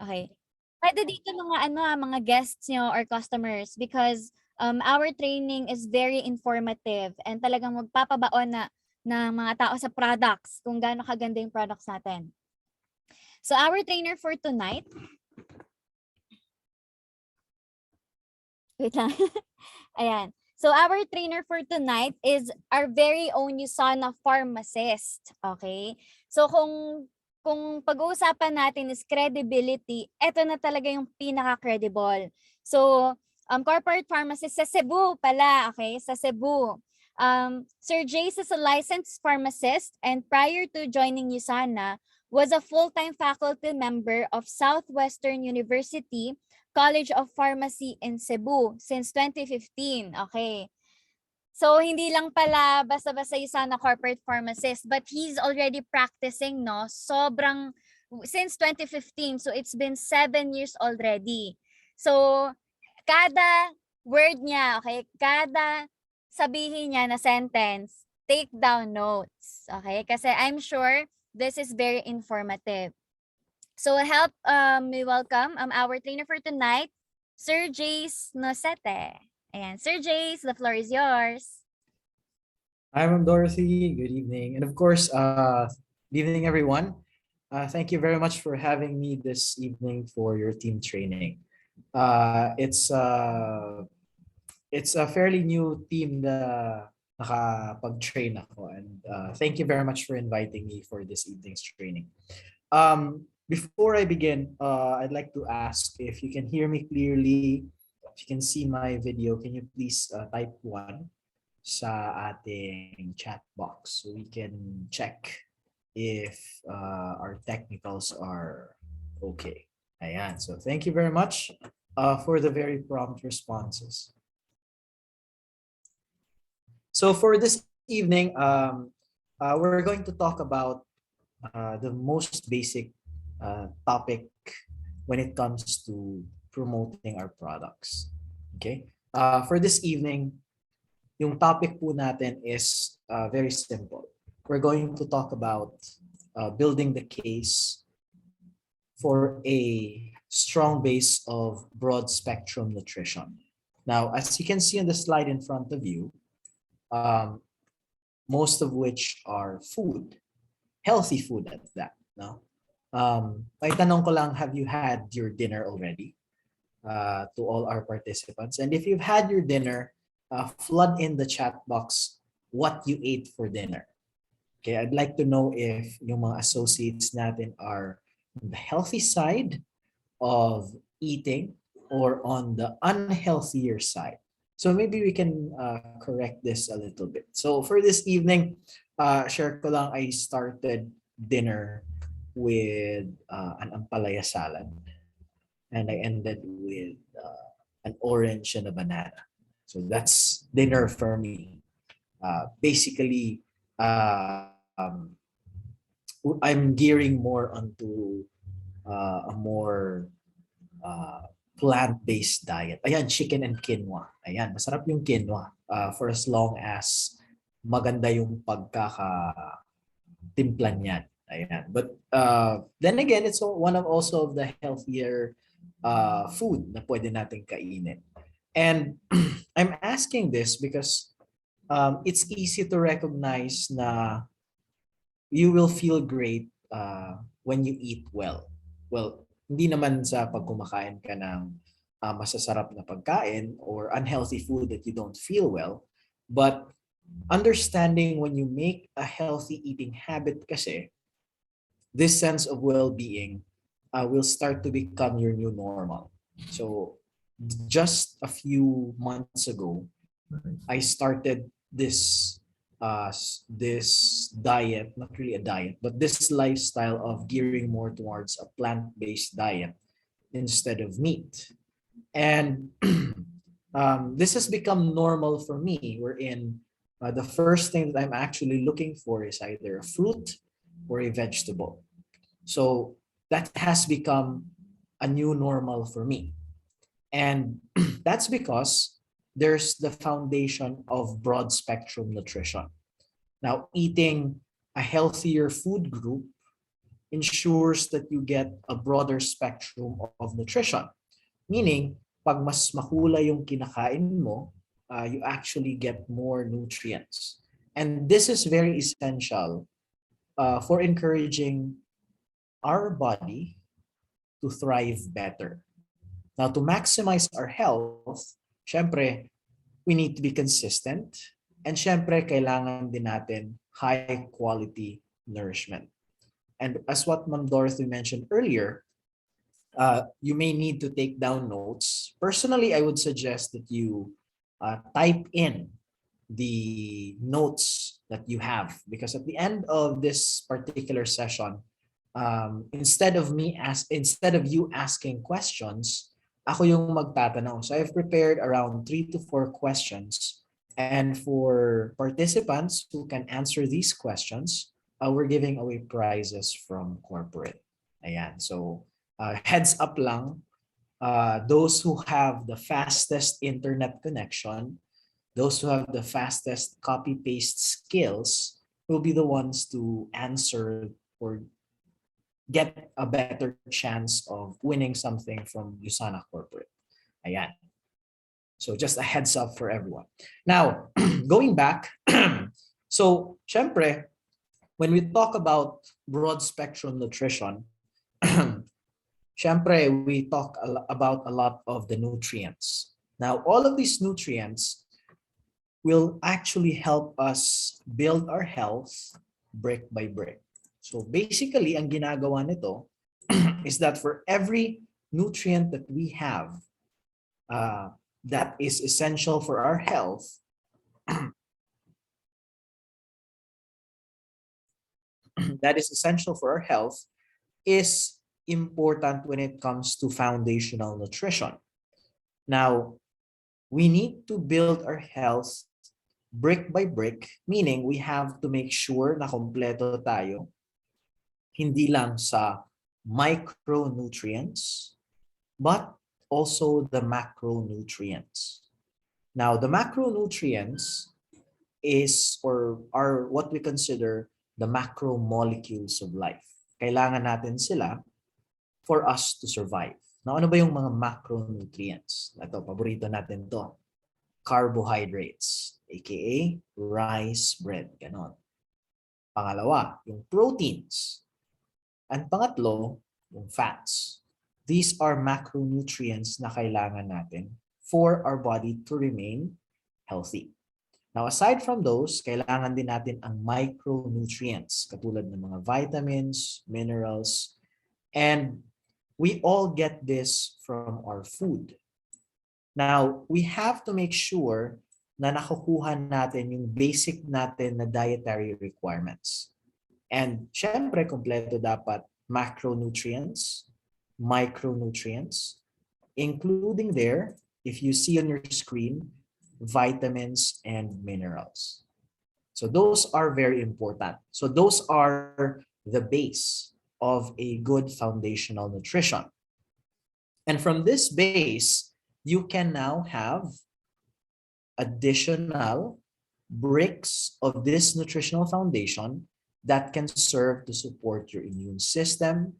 Okay. Pwede dito mga guests nyo or customers because our training is very informative and talagang magpapabaon na ng mga tao sa products kung gaano kaganda yung products natin. So our trainer for tonight, wait lang. Ayan. So our trainer for tonight is our very own Usana pharmacist. Okay? So kung pag-uusapan natin is credibility, eto na talaga yung pinaka-credible. So, corporate pharmacist sa Cebu pala, okay? Sa Cebu. Sir Jace is a licensed pharmacist and prior to joining USANA, was a full-time faculty member of Southwestern University College of Pharmacy in Cebu since 2015. Okay. So, hindi lang pala basta-basta USANA corporate pharmacist, but he's already practicing, no? Since 2015. So, it's been 7 years already. So, kada word niya, okay? Kada sabihin niya na sentence, take down notes, okay? Kasi I'm sure this is very informative. So, help me welcome our trainer for tonight, Sir Jace Cenete. Ayan, Sir Jace, the floor is yours. Hi, Ma'am Dorothy. Good evening. And of course, good evening, everyone. Thank you very much for having me this evening for your team training. It's a fairly new team na nakapag-train ako. And thank you very much for inviting me for this evening's training. Before I begin, I'd like to ask if you can hear me clearly, if you can see my video, can you please type 1 sa ating chat box so we can check if our technicals are okay. Ayan. So thank you very much for the very prompt responses. So for this evening, we're going to talk about the most basic topic when it comes to promoting our products. Okay. For this evening, yung topic po natin is very simple. We're going to talk about building the case for a strong base of broad spectrum nutrition. Now, as you can see on the slide in front of you, most of which are food, healthy food at that. No? May tanong ko lang, have you had your dinner already? To all our participants. And if you've had your dinner, flood in the chat box what you ate for dinner. Okay, I'd like to know if yung mga associates natin are on the healthy side of eating or on the unhealthier side. So maybe we can correct this a little bit. So for this evening, share ko lang, I started dinner with an ampalaya salad. And I ended with an orange and a banana. So that's dinner for me. Basically, I'm gearing more onto a more plant-based diet. Ayan, chicken and quinoa. Ayan, masarap yung quinoa for as long as maganda yung pagkakatimpla niyan. Ayan. But then again, it's one of also of the healthier food na pwede natin kainin. And I'm asking this because it's easy to recognize na you will feel great when you eat well. Well, hindi naman sa pagkumakain ka ng masasarap na pagkain or unhealthy food that you don't feel well, but understanding when you make a healthy eating habit kasi, this sense of well-being will start to become your new normal. So just a few months ago, I started this diet, not really a diet, but this lifestyle of gearing more towards a plant-based diet instead of meat. And this has become normal for me, wherein the first thing that I'm actually looking for is either a fruit or a vegetable. So that has become a new normal for me. And that's because there's the foundation of broad spectrum nutrition. Now, eating a healthier food group ensures that you get a broader spectrum of nutrition. Meaning, pag mas makulay yung kinakain mo, you actually get more nutrients. And this is very essential for encouraging our body to thrive better. Now, to maximize our health, syempre, we need to be consistent. And syempre, kailangan din natin high quality nourishment. And as what Ma'am Dorothy mentioned earlier, you may need to take down notes. Personally, I would suggest that you type in the notes that you have, because at the end of this particular session, instead of you asking questions, ako yung magtatanong. So I've prepared around 3 to 4 questions, and for participants who can answer these questions, we're giving away prizes from corporate. Ayan. So heads up lang, those who have the fastest internet connection, those who have the fastest copy paste skills will be the ones to answer or get a better chance of winning something from USANA Corporate. Ayan. So just a heads up for everyone. Now, going back, so syempre, when we talk about broad spectrum nutrition, syempre, we talk about a lot of the nutrients. Now, all of these nutrients will actually help us build our health brick by brick. So basically, ang ginagawa nito is that for every nutrient that we have that is essential for our health, that is essential for our health is important when it comes to foundational nutrition. Now, we need to build our health brick by brick, meaning we have to make sure na kompleto tayo, hindi lang sa micronutrients, but also the macronutrients. Now, the macronutrients are what we consider the macromolecules of life. Kailangan natin sila for us to survive. Now, ano ba yung mga macronutrients? Ito, paborito natin to. Carbohydrates, aka rice, bread, ganon. Pangalawa, yung proteins. Ang pangatlo, yung fats. These are macronutrients na kailangan natin for our body to remain healthy. Now, aside from those, kailangan din natin ang micronutrients, katulad ng mga vitamins, minerals, and we all get this from our food. Now, we have to make sure na nakukuha natin yung basic natin na dietary requirements. And syempre, kompleto dapat macronutrients, micronutrients, including there, if you see on your screen, vitamins and minerals. So those are very important. So those are the base of a good foundational nutrition. And from this base, you can now have additional bricks of this nutritional foundation that can serve to support your immune system,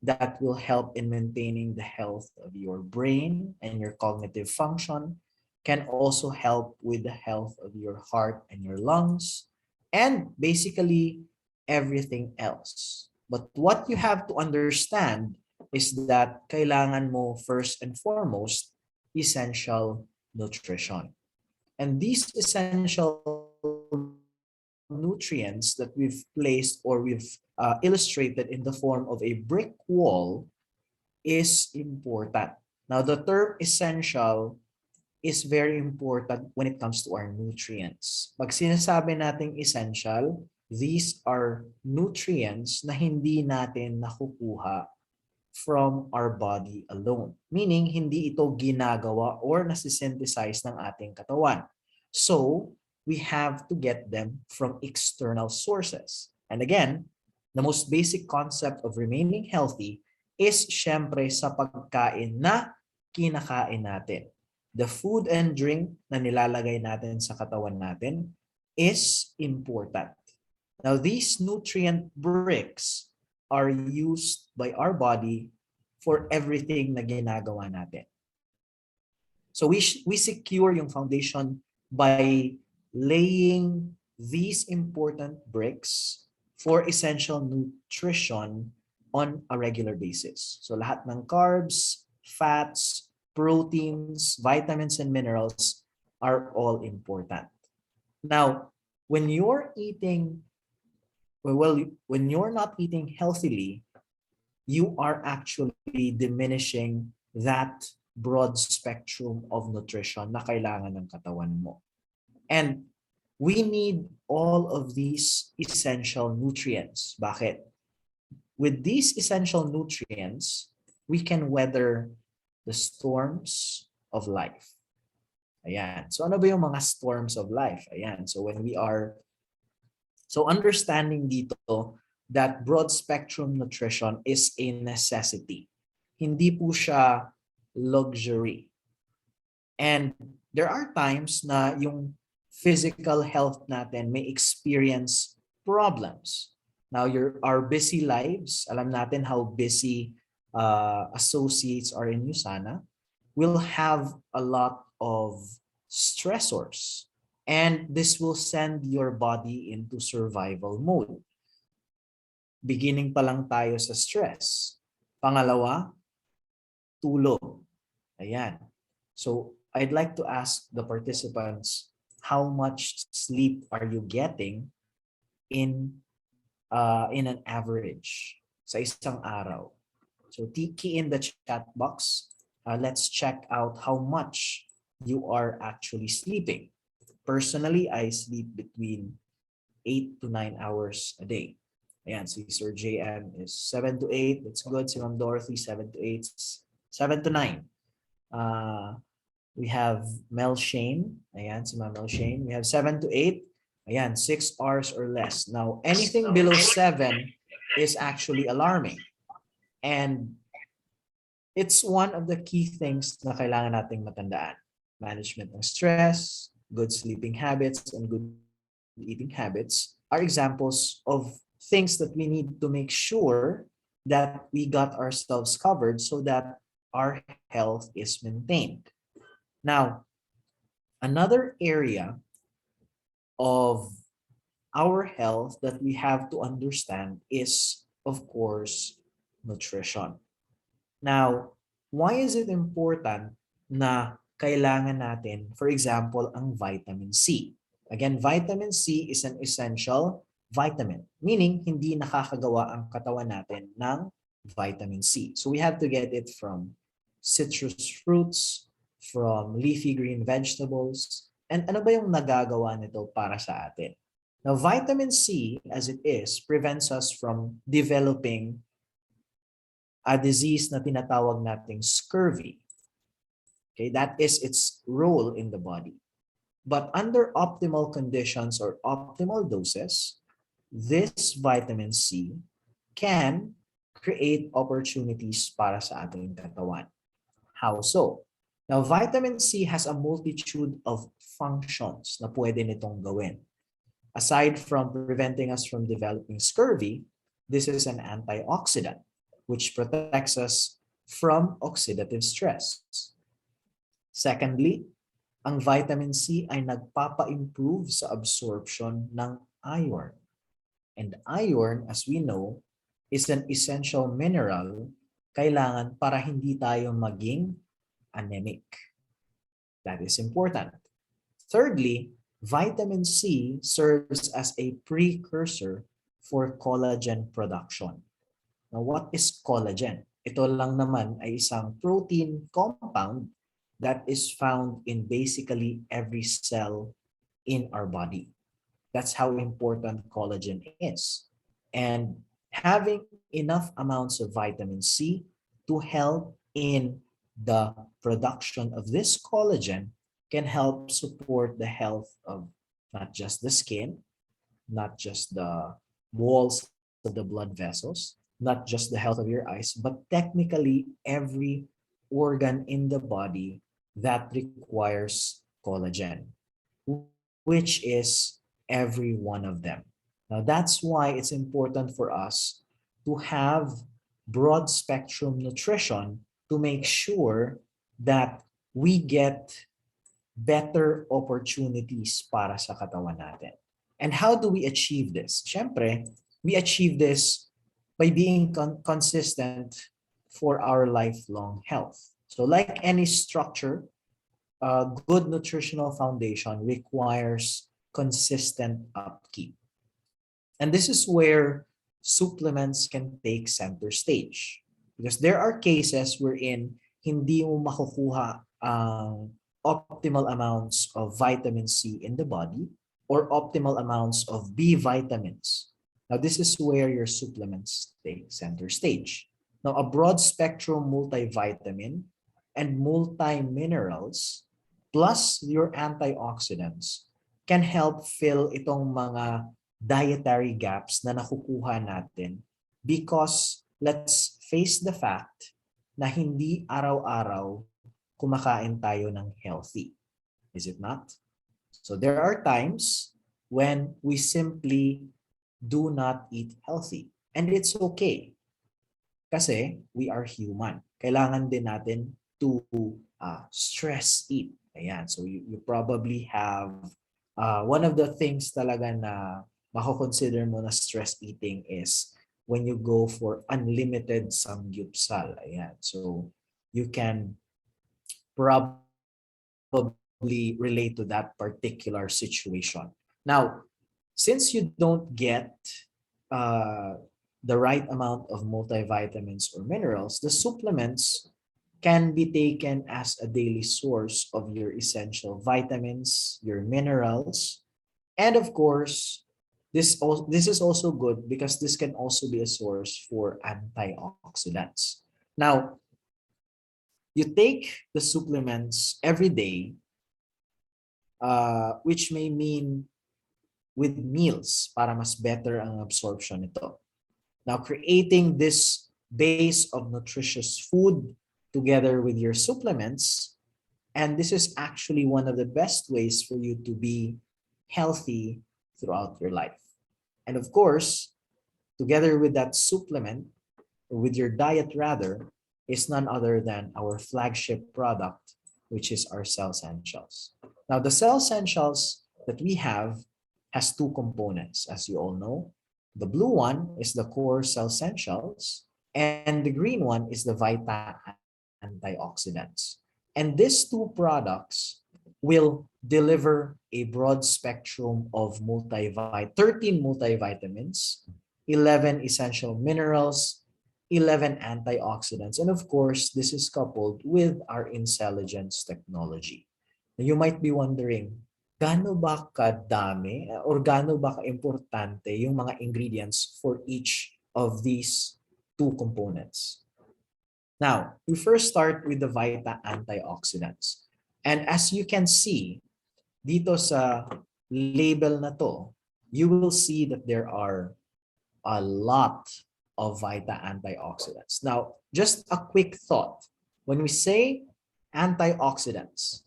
that will help in maintaining the health of your brain and your cognitive function, can also help with the health of your heart and your lungs, and basically everything else. But what you have to understand is that kailangan mo first and foremost essential nutrition. And these essential nutrients that we've placed or we've illustrated in the form of a brick wall is important. Now, the term essential is very important when it comes to our nutrients. Pag sinasabi nating essential, these are nutrients na hindi natin nakukuha from our body alone. Meaning, hindi ito ginagawa or nasisynthesize ng ating katawan. So, we have to get them from external sources. And again, the most basic concept of remaining healthy is syempre sa pagkain na kinakain natin. The food and drink na nilalagay natin sa katawan natin is important. Now, these nutrient bricks are used by our body for everything na ginagawa natin. So we secure yung foundation by laying these important bricks for essential nutrition on a regular basis. So lahat ng carbs, fats, proteins, vitamins, and minerals are all important. Now, when you're eating, when you're not eating healthily, you are actually diminishing that broad spectrum of nutrition na kailangan ng katawan mo. And we need all of these essential nutrients. Bakit? With these essential nutrients, we can weather the storms of life. Ayan. So ano ba yung mga storms of life? Ayan. So understanding dito that broad spectrum nutrition is a necessity. Hindi po siya luxury. And there are times na yung physical health natin may experience problems. Now, our busy lives, alam natin how busy associates are in USANA, will have a lot of stressors. And this will send your body into survival mode. Beginning pa lang tayo sa stress. Pangalawa, tulog. Ayan. So, I'd like to ask the participants, how much sleep are you getting in an average sa isang araw? So, key in the chat box. Let's check out how much you are actually sleeping. Personally, I sleep between 8 to 9 hours a day. Ayan, si Sir JM is 7 to 8. That's good. Si Ma'am Dorothy, 7 to 8. 7 to 9. We have Mel Shane. Ayan, si Ma'am Mel Shane. We have 7 to 8. Ayan, 6 hours or less. Now, anything below 7 is actually alarming. And it's one of the key things na kailangan nating matandaan. Management ng stress, good sleeping habits, and good eating habits are examples of things that we need to make sure that we got ourselves covered so that our health is maintained. Now, another area of our health that we have to understand is, of course, nutrition. Now, why is it important na kailangan natin, for example, ang vitamin C? Again, vitamin C is an essential vitamin, meaning hindi nakakagawa ang katawan natin ng vitamin C. So we have to get it from citrus fruits, from leafy green vegetables, and ano ba yung nagagawa nito para sa atin? Now, vitamin C, as it is, prevents us from developing a disease na tinatawag nating scurvy. Okay, that is its role in the body. But under optimal conditions or optimal doses, this vitamin C can create opportunities para sa ating katawan. How so? Now, vitamin C has a multitude of functions na pwede nitong gawin. Aside from preventing us from developing scurvy, this is an antioxidant, which protects us from oxidative stress. Secondly, ang vitamin C ay nagpapa-improve sa absorption ng iron. And iron, as we know, is an essential mineral kailangan para hindi tayo maging anemic. That is important. Thirdly, vitamin C serves as a precursor for collagen production. Now, what is collagen? Ito lang naman ay isang protein compound that is found in basically every cell in our body. That's how important collagen is. And having enough amounts of vitamin C to help in the production of this collagen can help support the health of not just the skin, not just the walls of the blood vessels, not just the health of your eyes, but technically every organ in the body that requires collagen, which is every one of them. Now, that's why it's important for us to have broad spectrum nutrition to make sure that we get better opportunities para sa katawan natin. And how do we achieve this? Siyempre, we achieve this by being consistent for our lifelong health. So like any structure, a good nutritional foundation requires consistent upkeep. And this is where supplements can take center stage. Because there are cases wherein hindi mo makukuha ang optimal amounts of vitamin C in the body or optimal amounts of B vitamins. Now, this is where your supplements take center stage. Now, a broad spectrum multivitamin and multi-minerals plus your antioxidants can help fill itong mga dietary gaps na nakukuha natin because let's face the fact na hindi araw-araw kumakain tayo ng healthy. Is it not? So there are times when we simply do not eat healthy. And it's okay. Kasi we are human. Kailangan din natin to stress eat. Ayan. So you probably have one of the things talaga na mako-consider mo na stress eating is when you go for unlimited samgyupsal. Ayan. So you can probably relate to that particular situation. Now, since you don't get the right amount of multivitamins or minerals, the supplements can be taken as a daily source of your essential vitamins, your minerals, and of course, this is also good because this can also be a source for antioxidants. Now, you take the supplements every day, which may mean with meals para mas better ang absorption nito. Now, creating this base of nutritious food together with your supplements, and this is actually one of the best ways for you to be healthy throughout your life. And of course, together with that supplement, or with your diet rather, is none other than our flagship product, which is our Cellsentials. Now, the Cellsentials that we have has two components, as you all know. The blue one is the core Cellsentials, and the green one is the Vita antioxidants. And these two products will deliver a broad spectrum of 13 multivitamins, 11 essential minerals, 11 antioxidants, and of course, this is coupled with our intelligence technology. Now, you might be wondering, gaano ba kadami or gaano ba ka-importante yung mga ingredients for each of these two components? Now, we first start with the Vita antioxidants. And as you can see, dito sa label na to, you will see that there are a lot of Vita antioxidants. Now, just a quick thought. When we say antioxidants,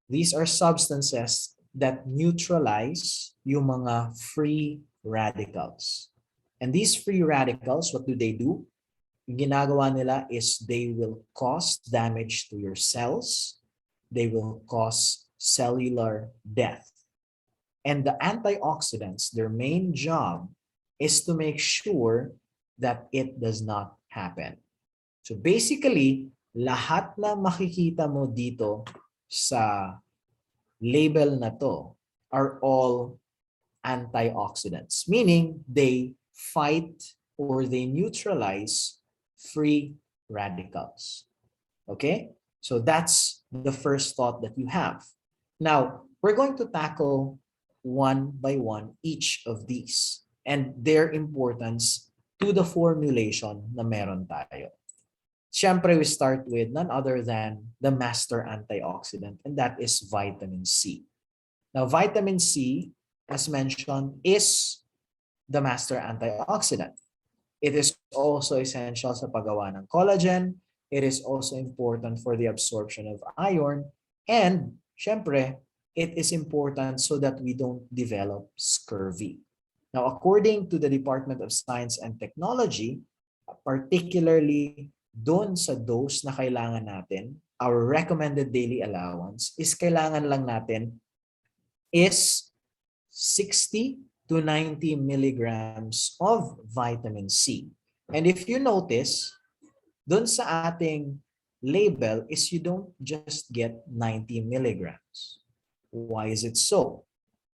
these are substances that neutralize yung mga free radicals. And these free radicals, what do? Yung ginagawa nila is they will cause damage to your cells. They will cause cellular death. And the antioxidants, their main job is to make sure that it does not happen. So basically, lahat na makikita mo dito sa label na to are all antioxidants, meaning they fight or they neutralize free radicals. Okay? So that's the first thought that you have. Now, we're going to tackle one by one each of these and their importance to the formulation na meron tayo. Siyempre, we start with none other than the master antioxidant, and that is vitamin C. Now, vitamin C, as mentioned, is the master antioxidant. It is also essential sa paggawa ng collagen. It is also important for the absorption of iron. And, syempre, it is important so that we don't develop scurvy. Now, according to the Department of Science and Technology, particularly doon sa dose na kailangan natin, our recommended daily allowance is kailangan lang natin is 60 to 90 milligrams of vitamin C. And if you notice, doon sa ating label is you don't just get 90 milligrams. Why is it so?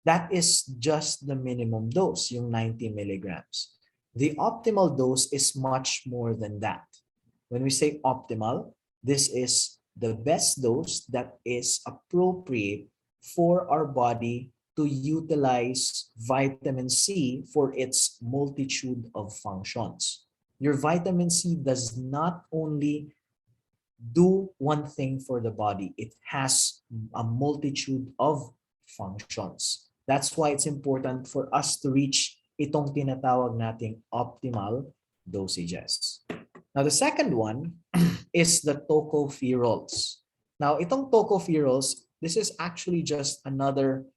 That is just the minimum dose, yung 90 milligrams. The optimal dose is much more than that. When we say optimal, this is the best dose that is appropriate for our body to utilize vitamin C for its multitude of functions. Your vitamin C does not only do one thing for the body, it has a multitude of functions. That's why it's important for us to reach itong tinatawag nating optimal dosages. Now, the second one is the tocopherols. Now, itong tocopherols, this is actually just another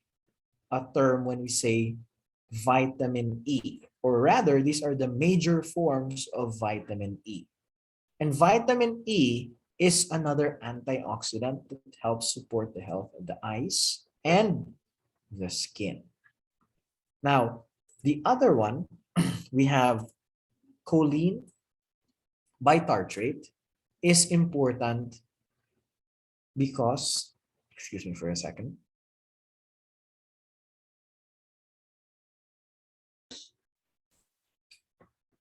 term when we say vitamin E, or rather, these are the major forms of vitamin E. And vitamin E is another antioxidant that helps support the health of the eyes and the skin. Now, the other one, we have choline bitartrate is important because, excuse me for a second.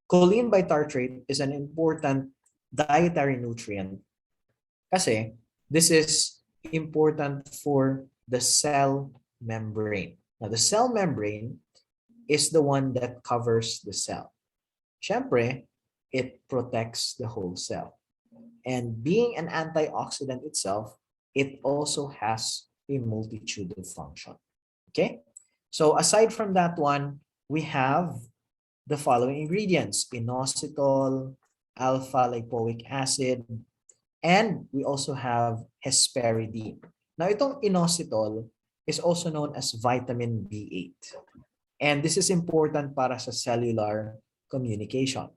Choline bitartrate is an important dietary nutrient kasi this is important for the cell membrane. Now, the cell membrane is the one that covers the cell. Siyempre, it protects the whole cell. And being an antioxidant itself, it also has a multitude of function. Okay? So aside from that one, we have the following ingredients: inositol, alpha lipoic acid, and we also have hesperidine. Now, itong inositol is also known as vitamin B8. And this is important para sa cellular communication.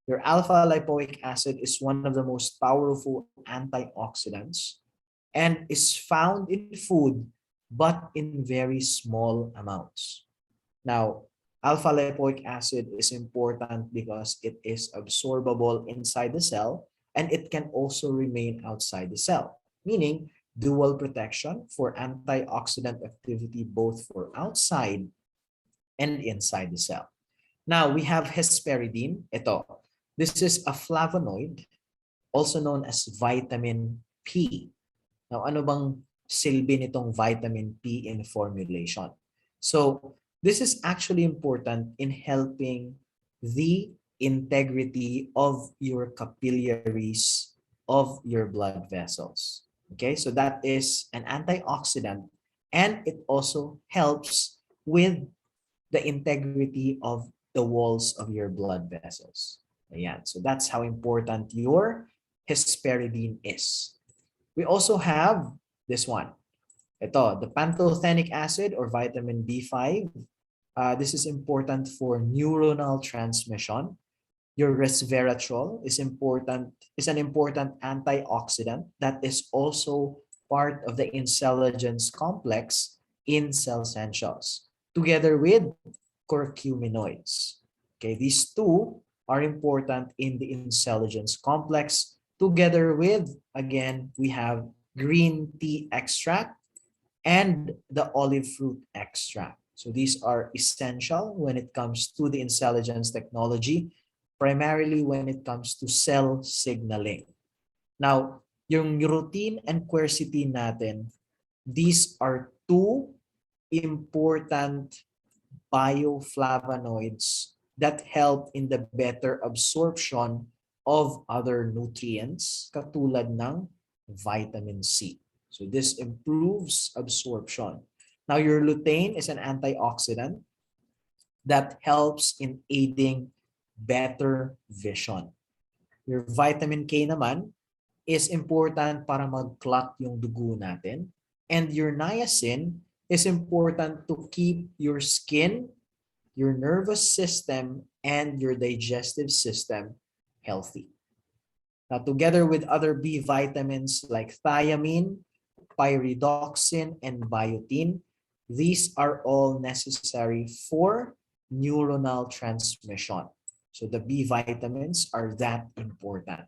Your alpha lipoic acid is one of the most powerful antioxidants and is found in food, but in very small amounts. Now, alpha lipoic acid is important because it is absorbable inside the cell and it can also remain outside the cell, meaning dual protection for antioxidant activity both for outside and inside the cell. Now, we have hesperidine. Ito, this is a flavonoid, also known as vitamin P. Now, ano bang silbi nitong vitamin P in formulation? So, this is actually important in helping the integrity of your capillaries of your blood vessels. Okay, so that is an antioxidant and it also helps with the integrity of the walls of your blood vessels. Ayan, so that's how important your hesperidine is. We also have this one. Ito, the pantothenic acid or vitamin B5. This is important for neuronal transmission. Your resveratrol is an important antioxidant that is also part of the intelligence complex in Cellsentials, together with curcuminoids. Okay, these two are important in the intelligence complex, together with, again, we have green tea extract and the olive fruit extract. So these are essential when it comes to the intelligence technology, primarily when it comes to cell signaling. Now, yung rutin and quercetin natin, these are two important bioflavonoids that help in the better absorption of other nutrients katulad ng vitamin C. So this improves absorption. Now, your lutein is an antioxidant that helps in aiding better vision. Your vitamin K naman is important para mag-clot yung dugo natin. And your niacin is important to keep your skin, your nervous system and your digestive system healthy. Now, together with other B vitamins like thiamine, pyridoxine, and biotin, these are all necessary for neuronal transmission. So the B vitamins are that important.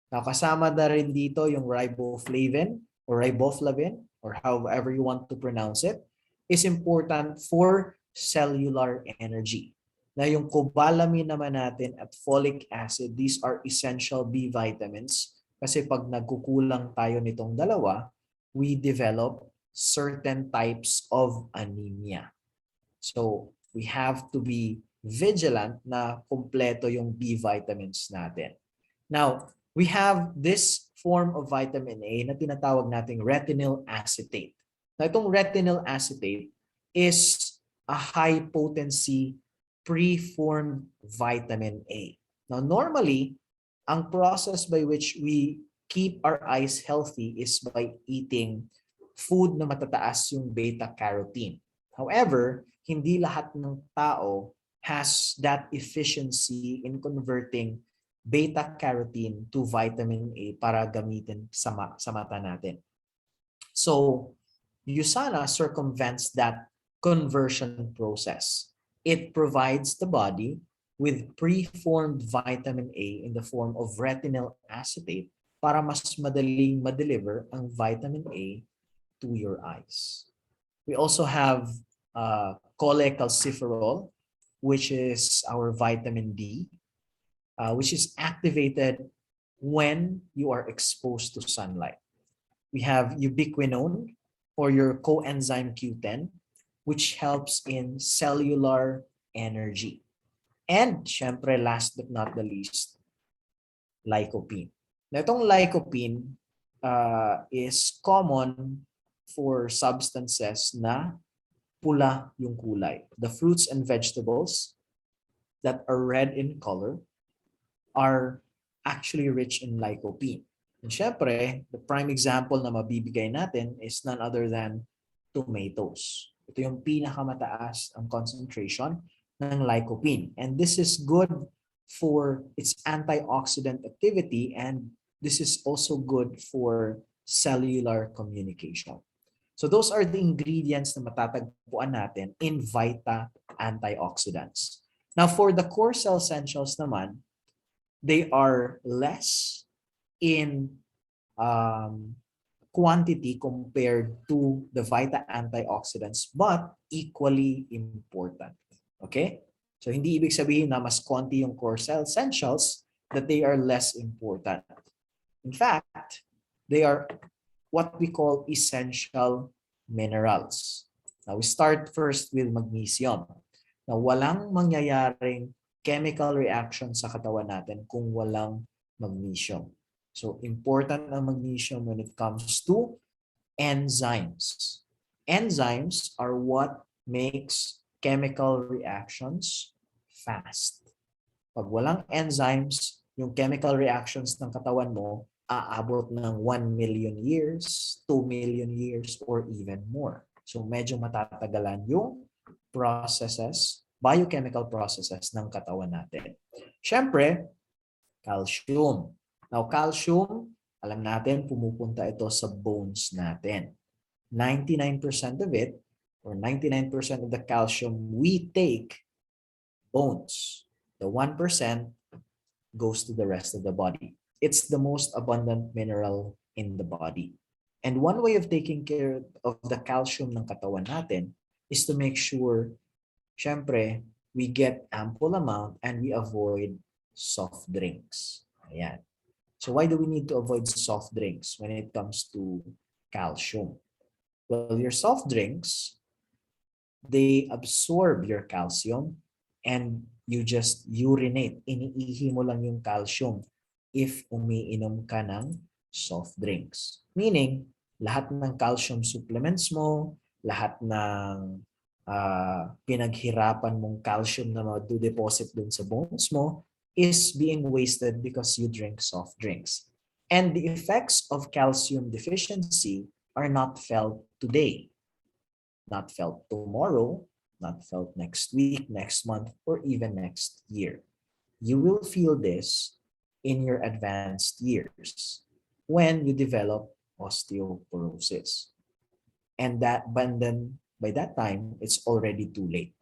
Now, kasama na rin dito yung riboflavin or riboflavin or however you want to pronounce it is important for cellular energy. Na yung cobalamin naman natin at folic acid, these are essential B vitamins kasi pag nagkukulang tayo nitong dalawa, we develop certain types of anemia. So, we have to be vigilant na kumpleto yung B vitamins natin. Now, we have this form of vitamin A na tinatawag nating retinyl acetate. Na itong retinyl acetate is a high potency preformed vitamin A. Now, normally, ang process by which we keep our eyes healthy is by eating food na matataas yung beta-carotene. However, hindi lahat ng tao has that efficiency in converting beta-carotene to vitamin A para gamitin sa mata natin. So, USANA circumvents that conversion process. It provides the body with preformed vitamin A in the form of retinyl acetate para mas madaling ma-deliver ang vitamin A to your eyes. We also have cholecalciferol, which is our vitamin D, which is activated when you are exposed to sunlight. We have ubiquinone or your coenzyme Q10, which helps in cellular energy. And syempre, last but not the least, lycopene. Now, itong lycopene is common for substances na pula yung kulay. The fruits and vegetables that are red in color are actually rich in lycopene. And syempre, the prime example na mabibigay natin is none other than tomatoes. Ito yung pinakamataas ang concentration ng lycopene. And this is good for its antioxidant activity, and this is also good for cellular communication. So those are the ingredients na matatagpuan natin in Vita antioxidants. Now for the core Cellsentials naman, they are less in quantity compared to the Vita antioxidants, but equally important. Okay? So hindi ibig sabihin na mas konti yung core Cellsentials, that they are less important. In fact, they are what we call essential minerals. Now we start first with magnesium. Now walang mangyayaring chemical reaction sa katawan natin kung walang magnesium. So important ang magnesium when it comes to enzymes. Enzymes are what makes chemical reactions fast. Pag walang enzymes, yung chemical reactions ng katawan mo aabot ng 1 million years, 2 million years, or even more. So medyo matatagalan yung processes, biochemical processes ng katawan natin. Siyempre, calcium. Now, calcium, alam natin, pumupunta ito sa bones natin. 99% of it, or 99% of the calcium we take, bones. The 1% goes to the rest of the body. It's the most abundant mineral in the body. And one way of taking care of the calcium ng katawan natin is to make sure, syempre, we get ample amount and we avoid soft drinks. Ayan. So why do we need to avoid soft drinks when it comes to calcium? Well, your soft drinks, they absorb your calcium and you just urinate. Iniihi mo lang yung calcium if umiinom ka ng soft drinks. Meaning, lahat ng calcium supplements mo, lahat ng pinaghirapan mong calcium na ma-deposit dun sa bones mo is being wasted because you drink soft drinks. And the effects of calcium deficiency are not felt today, not felt tomorrow, not felt next week, next month, or even next year. You will feel this in your advanced years when you develop osteoporosis. And then by that time, it's already too late.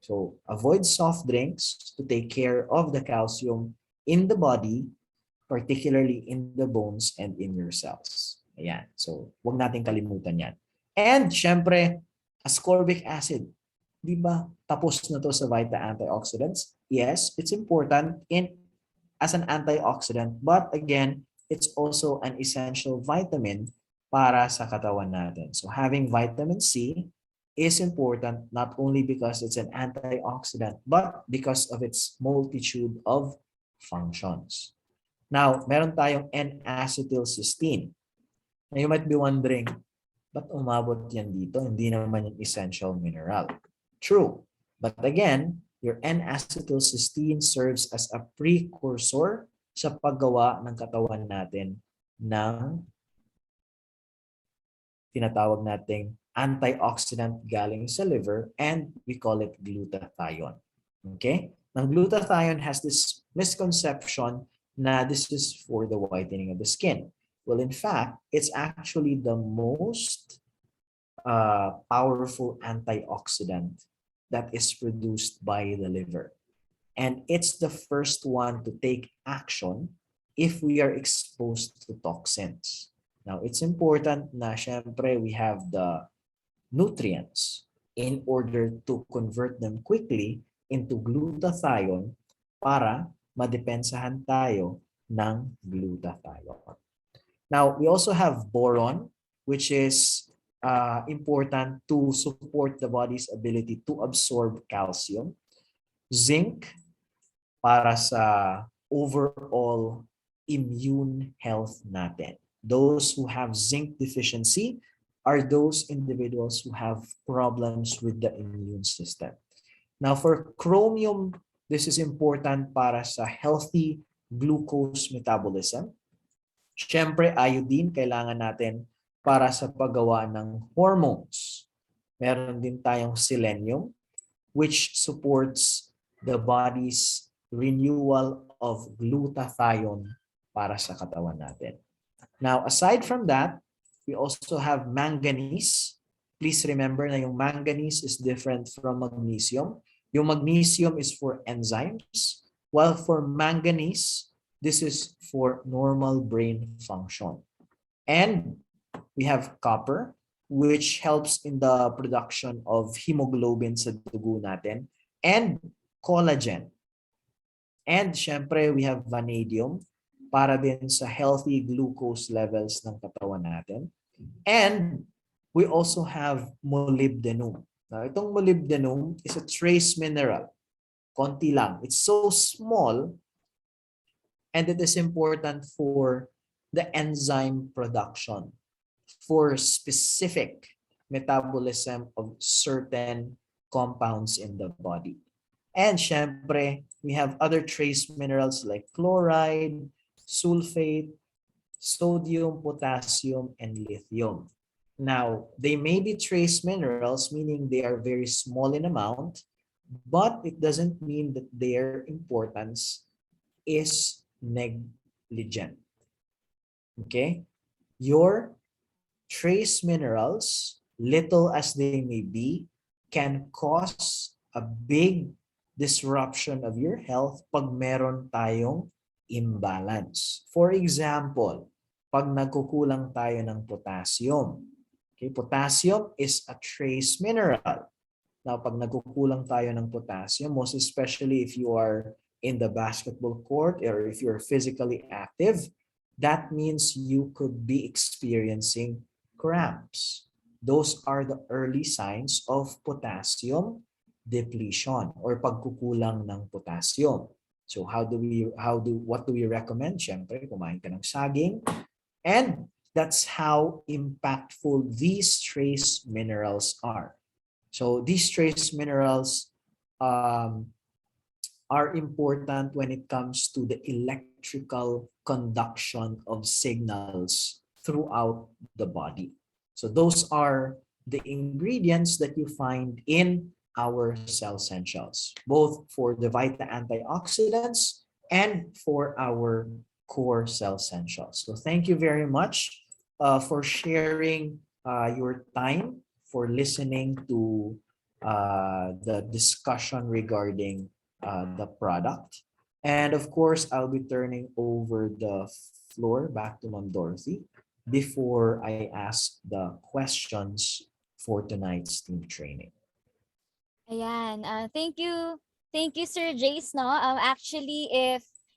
So avoid soft drinks to take care of the calcium in the body, particularly in the bones and in your cells. Ayan. So wag natin kalimutan yan. And syempre, ascorbic acid. Di ba tapos na to sa Vita antioxidants? Yes, it's important as an antioxidant, but again, it's also an essential vitamin para sa katawan natin. So having vitamin C is important not only because it's an antioxidant, but because of its multitude of functions. Now, meron tayong N-acetylcysteine. Now, you might be wondering, ba't umabot yan dito? Hindi naman yung essential mineral. True. But again, your N-acetylcysteine serves as a precursor sa paggawa ng katawan natin ng tinatawag nating antioxidant galing sa liver, and we call it glutathione. Okay? Now, glutathione has this misconception na this is for the whitening of the skin. Well, in fact, it's actually the most powerful antioxidant that is produced by the liver. And it's the first one to take action if we are exposed to toxins. Now, it's important na syempre we have the nutrients in order to convert them quickly into glutathione para madepensahan tayo ng glutathione. Now, we also have boron, which is important to support the body's ability to absorb calcium. Zinc, para sa overall immune health natin. Those who have zinc deficiency are those individuals who have problems with the immune system. Now, for chromium, this is important para sa healthy glucose metabolism. Siyempre, iodine kailangan natin para sa paggawa ng hormones. Meron din tayong selenium, which supports the body's renewal of glutathione para sa katawan natin. Now, aside from that, we also have manganese. Please remember na yung manganese is different from magnesium. Yung magnesium is for enzymes, while for manganese, this is for normal brain function. And we have copper, which helps in the production of hemoglobin sa dugo natin, and collagen. And syempre, we have vanadium para din sa healthy glucose levels ng katawan natin. And we also have molybdenum. Now, itong molybdenum is a trace mineral. Konti lang. It's so small, and it is important for the enzyme production, for specific metabolism of certain compounds in the body. And syempre, we have other trace minerals like chloride, sulfate, sodium, potassium, and lithium. Now, they may be trace minerals, meaning they are very small in amount, but it doesn't mean that their importance is negligent. Okay? Your trace minerals, little as they may be, can cause a big disruption of your health pag meron tayong imbalance. For example, pag nagkukulang tayo ng potassium. Okay, potassium is a trace mineral. Now, pag nagkukulang tayo ng potassium, most especially if you are in the basketball court or if you're physically active, that means you could be experiencing cramps. Those are the early signs of potassium depletion or pagkukulang ng potassium. So what do we recommend? Siyempre, kumain ka ng saging. And that's how impactful these trace minerals are. So these trace minerals are important when it comes to the electrical conduction of signals throughout the body. So those are the ingredients that you find in our Cellsentials, both for the Vita antioxidants and for our core Cellsentials. So thank you very much for sharing your time, for listening to the discussion regarding the product. And of course, I'll be turning over the floor back to Ma'am Dorothy before I ask the questions for tonight's team training. Ayan, thank you. Thank you, Sir Jace, no? Actually,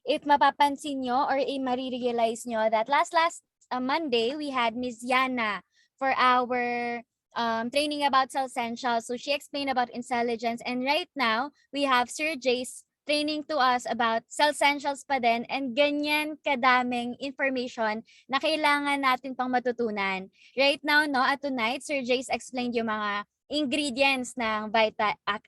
if mapapansin nyo or marirealize nyo that last Monday, we had Miss Yana for our training about cell essentials. So she explained about intelligence. And right now, we have Sir Jace training to us about cell essentials pa din and ganyan kadaming information na kailangan natin pang matutunan. Right now, no, at tonight, Sir Jace explained yung mga ingredients ng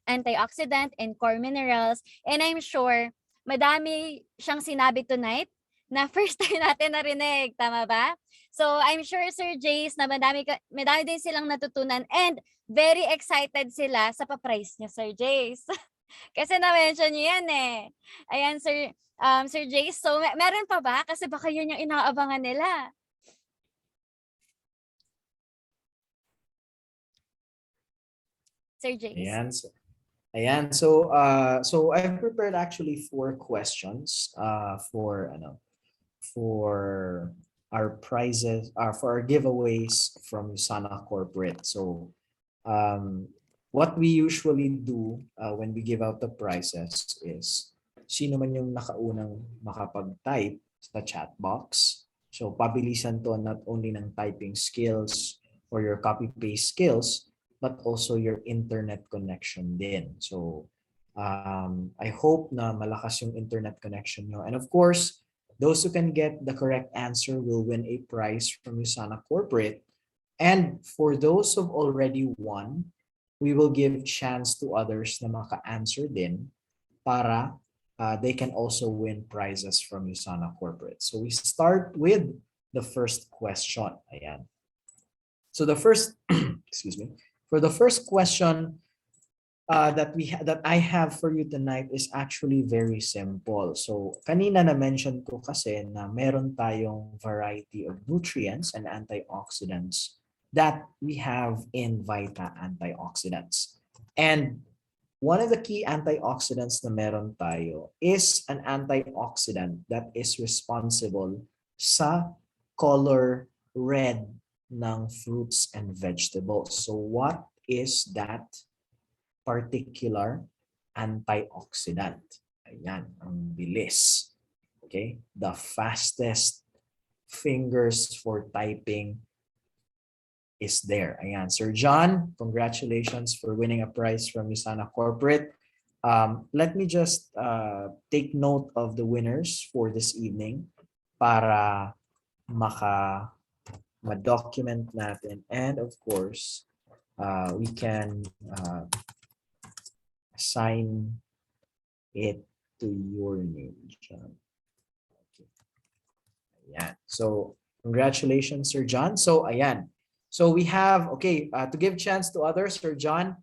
antioxidant and core minerals. And I'm sure, madami siyang sinabi tonight na first time natin narinig. Tama ba? So, I'm sure, Sir Jace, na madami din silang natutunan and very excited sila sa pa-price niya, Sir Jace. Kasi na-mention niyo yan eh. Ayan, Sir Jace. So, meron pa ba? Kasi baka yun yung inaabangan nila. Sir Jace. Ayan. So I've prepared actually 4 questions for our prizes, for our giveaways from Sana Corporate. So what we usually do when we give out the prizes is sino man yung nakaunang makapag-type sa chat box. So pabilisan to not only ng typing skills or your copy-paste skills, but also your internet connection din. So I hope na malakas yung internet connection nyo. And of course, those who can get the correct answer will win a prize from Usana Corporate. And for those who've already won, we will give chance to others na maka-answer din para they can also win prizes from Usana Corporate. So we start with the first question. Ayan. So the first, excuse me, for the first question that I have for you tonight is actually very simple. So kanina na-mention ko kasi na meron tayong variety of nutrients and antioxidants that we have in Vita antioxidants. And one of the key antioxidants na meron tayo is an antioxidant that is responsible sa color red ng fruits and vegetables. So what is that particular antioxidant? Ayan, ang bilis. Okay? The fastest fingers for typing is there. Ayan, Sir John, congratulations for winning a prize from Usana Corporate. Let me just take note of the winners for this evening para ma-document natin. And of course, we can assign it to your name, John. Okay. Ayan. So, congratulations, Sir John. So, ayan. So, we have, okay, to give chance to others, Sir John,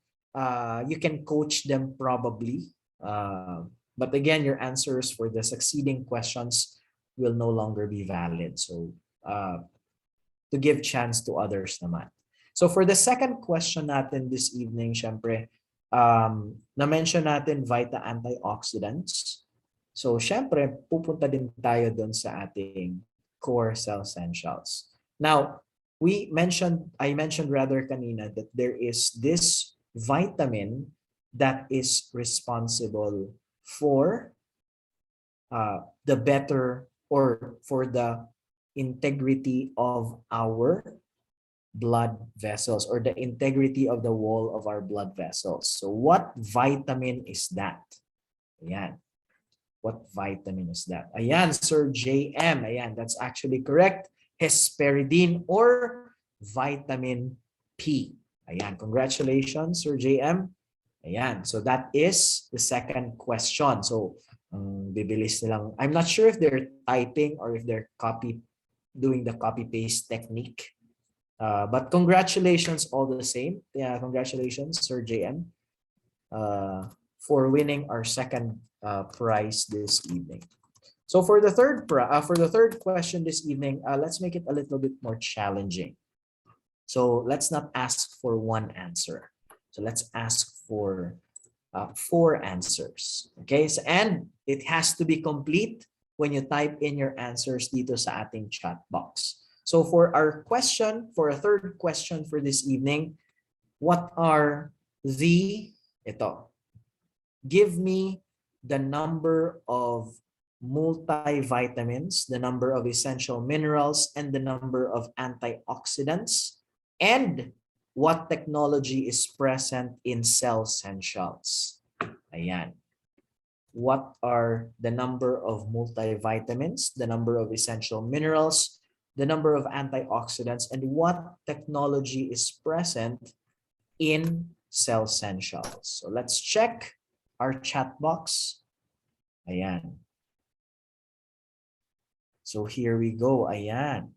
you can coach them probably. But again, your answers for the succeeding questions will no longer be valid. So, to give chance to others naman. So, for the second question natin this evening, syempre, na-mention natin Vita antioxidants. So, syempre, pupunta din tayo doon sa ating core Cellsentials. Now, I mentioned rather kanina that there is this vitamin that is responsible for the better or for the integrity of our blood vessels or the integrity of the wall of our blood vessels. So what vitamin is that? Ayan. What vitamin is that? Ayan, Sir JM. Ayan, that's actually correct. Hesperidine or vitamin P. Ayan, congratulations, Sir JM. Ayan, so that is the second question. So, bibilis nilang, I'm not sure if they're typing or if they're doing the copy-paste technique. But congratulations all the same. Yeah, congratulations, Sir JM. for winning our second prize this evening. So for the third question this evening, let's make it a little bit more challenging. So let's not ask for one answer. So let's ask for 4 answers. Okay, so, and it has to be complete when you type in your answers dito sa ating chat box. So for our question, for a third question for this evening, what are ito, give me the number of multivitamins, the number of essential minerals, and the number of antioxidants, and what technology is present in Cellsentials. Ayan. What are the number of multivitamins, the number of essential minerals, the number of antioxidants, and what technology is present in Cellsentials? So let's check our chat box. Ayan. So here we go. Ayan.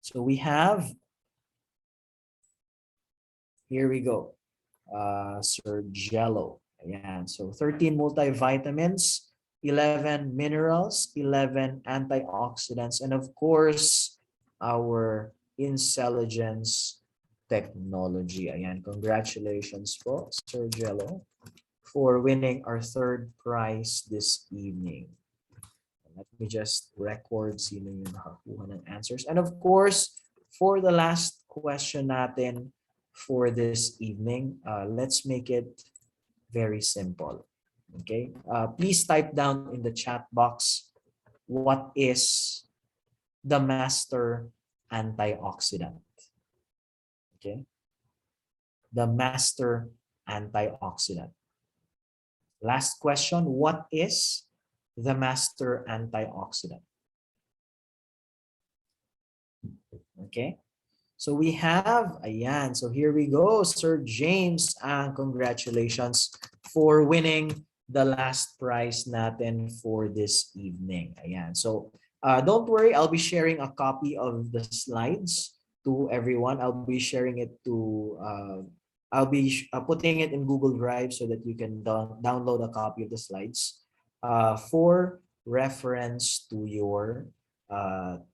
So we have, here we go. Sir Jello. Ayan. So 13 multivitamins, 11 minerals, 11 antioxidants, and of course, our intelligence technology. Ayan. Congratulations po, Sir Jello, for winning our third prize this evening. Let me just record sino yung nakakuha ng answers. And of course, for the last question natin for this evening, let's make it very simple. Okay? Please type down in the chat box, what is the master antioxidant? Okay? The master antioxidant. Last question, what is the master antioxidant? Okay, so we have, ayan, so here we go, Sir James, and congratulations for winning the last prize natin for this evening. Ayan, so don't worry, I'll be sharing a copy of the slides to everyone. I'll be sharing it to, I'll be putting it in Google Drive so that you can download a copy of the slides for reference to your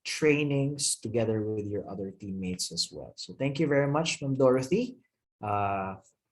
trainings together with your other teammates as well. So thank you very much, Ma'am Dorothy,